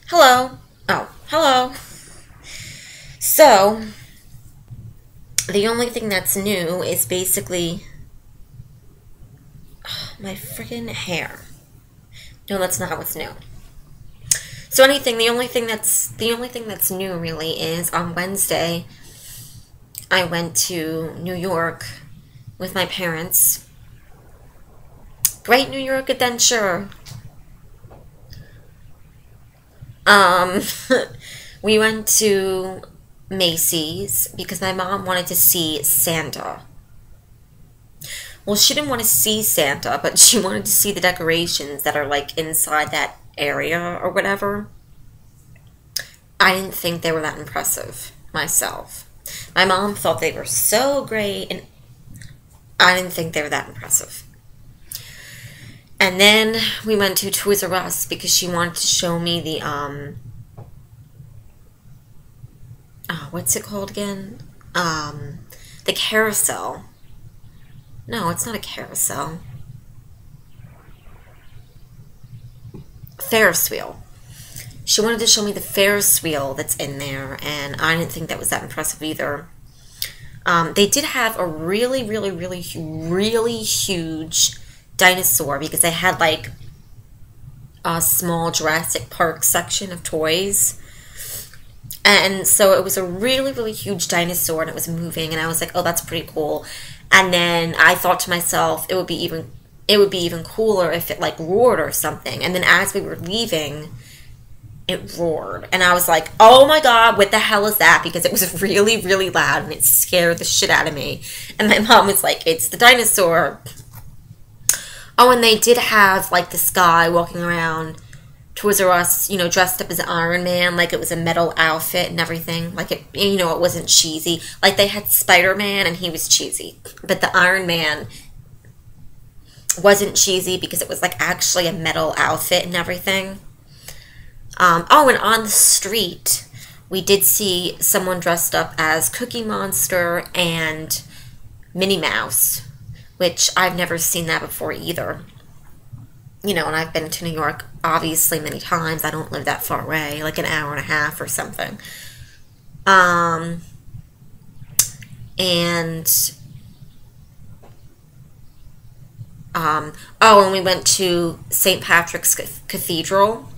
Hello. Oh, hello. So, the only thing that's new is basically my freaking hair. No, that's not what's new. So anything, the only thing that's new really is on Wednesday I went to New York with my parents. Great New York adventure. Um we went to Macy's because my mom wanted to see Santa. Well, she didn't want to see Santa, but she wanted to see the decorations that are like inside that area or whatever. I didn't think they were that impressive myself. My mom thought they were so great, and I didn't think they were that impressive. And then we went to Toys R Us because she wanted to show me the what's it called again? The carousel. No, it's not a carousel. Ferris wheel. She wanted to show me the Ferris wheel that's in there, and I didn't think that was that impressive either. They did have a really, really, really, really huge dinosaur because they had like a small Jurassic Park section of toys. And so it was a really, really huge dinosaur and it was moving, and I was like, oh, that's pretty cool. And then I thought to myself, it would be even cooler if it like roared or something. And then as we were leaving, it roared. And I was like, oh my God, what the hell is that? Because it was really, really loud and it scared the shit out of me. And my mom was like, it's the dinosaur. Oh, and they did have like this guy walking around Toys R Us, dressed up as Iron Man, like it was a metal outfit and everything. Like it wasn't cheesy. Like they had Spider-Man and he was cheesy. But the Iron Man wasn't cheesy because it was like actually a metal outfit and everything. Oh, and on the street, we did see someone dressed up as Cookie Monster and Minnie Mouse, which I've never seen that before either. And I've been to New York obviously many times. I don't live that far away, like an hour and a half or something. Um, and, oh, and we went to St. Patrick's Cathedral,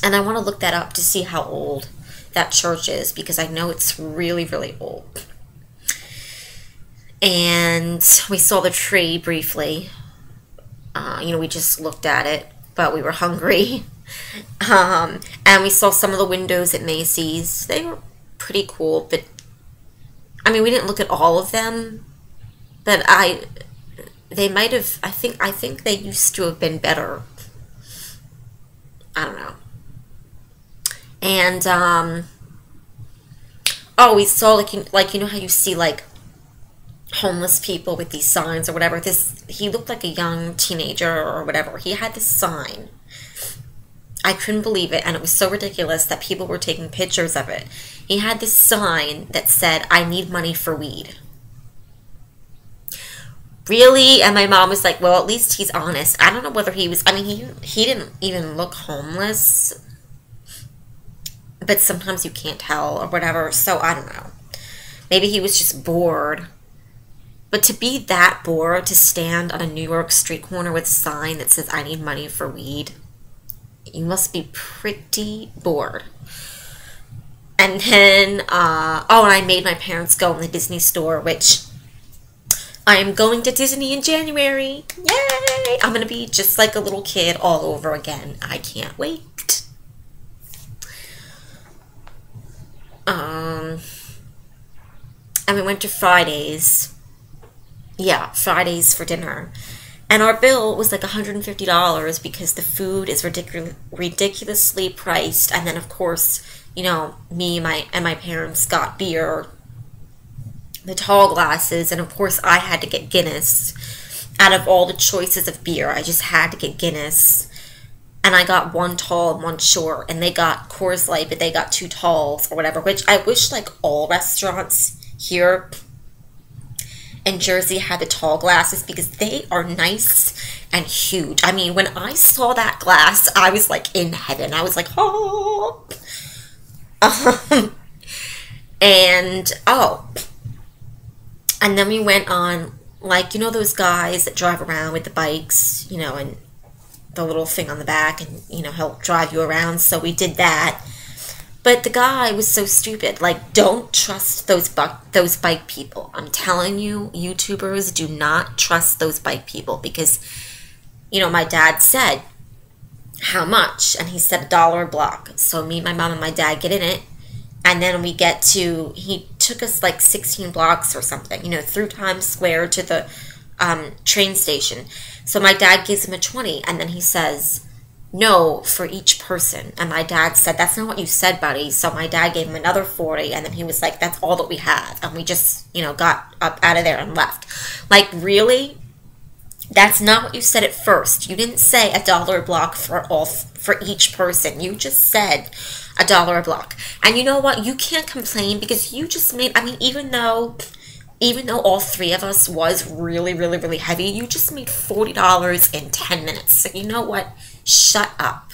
and I want to look that up to see how old that church is because I know it's really, really old. And we saw the tree briefly. We just looked at it, but we were hungry. And we saw some of the windows at Macy's. They were pretty cool, but I mean, we didn't look at all of them, but they might have, I think they used to have been better. I don't know. And, oh, we saw, how you see, like, homeless people with these signs or whatever. He looked like a young teenager or whatever. He had this sign. I couldn't believe it, and it was so ridiculous that people were taking pictures of it. He had this sign that said, I need money for weed. Really? And my mom was like, well, at least he's honest. I don't know whether he was, I mean, he didn't even look homeless, but sometimes you can't tell or whatever, so I don't know. Maybe he was just bored. But to be that bored, to stand on a New York street corner with a sign that says, I need money for weed, you must be pretty bored. And then, oh, and I made my parents go in the Disney store, which I am going to Disney in January. Yay! I'm going to be just like a little kid all over again. I can't wait. And we went to Fridays. Yeah, Fridays for dinner. And our bill was like $150 because the food is ridiculously priced. And then, of course, me and my parents got beer, the tall glasses, and of course I had to get Guinness. Out of all the choices of beer, I just had to get Guinness. And I got one tall and one short, and they got Coors Light, but they got two talls or whatever, which I wish like all restaurants here in Jersey had the tall glasses because they are nice and huge. I mean, when I saw that glass, I was like in heaven. I was like, oh. And, oh. And then we went on, like, you know those guys that drive around with the bikes, you know, and the little thing on the back and, you know, help drive you around. So we did that. But the guy was so stupid. Like, don't trust those bike people. I'm telling you, YouTubers, do not trust those bike people. Because, you know, my dad said, how much? And he said $1 a block. So me, my mom, and my dad get in it. And then we get to, he took us like 16 blocks or something, you know, through Times Square to the train station. So my dad gives him a 20. And then he says, no, for each person. And my dad said, that's not what you said, buddy. So my dad gave him another 40, and then he was like, that's all that we have. And we just, you know, got up out of there and left. Like, really? That's not what you said at first. You didn't say $1 a block for each person. You just said $1 a block. And you know what? You can't complain because you just made, I mean, even though all three of us was really, really, really heavy, you just made $40 in 10 minutes. So you know what? Shut up.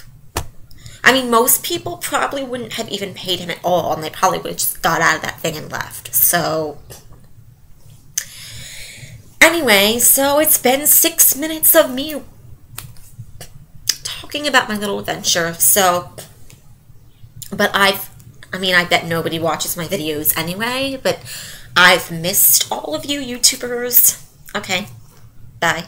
I mean, most people probably wouldn't have even paid him at all, and they probably would have just got out of that thing and left. So, anyway, so it's been 6 minutes of me talking about my little adventure. So, but I bet nobody watches my videos anyway, but I've missed all of you YouTubers. Okay, bye.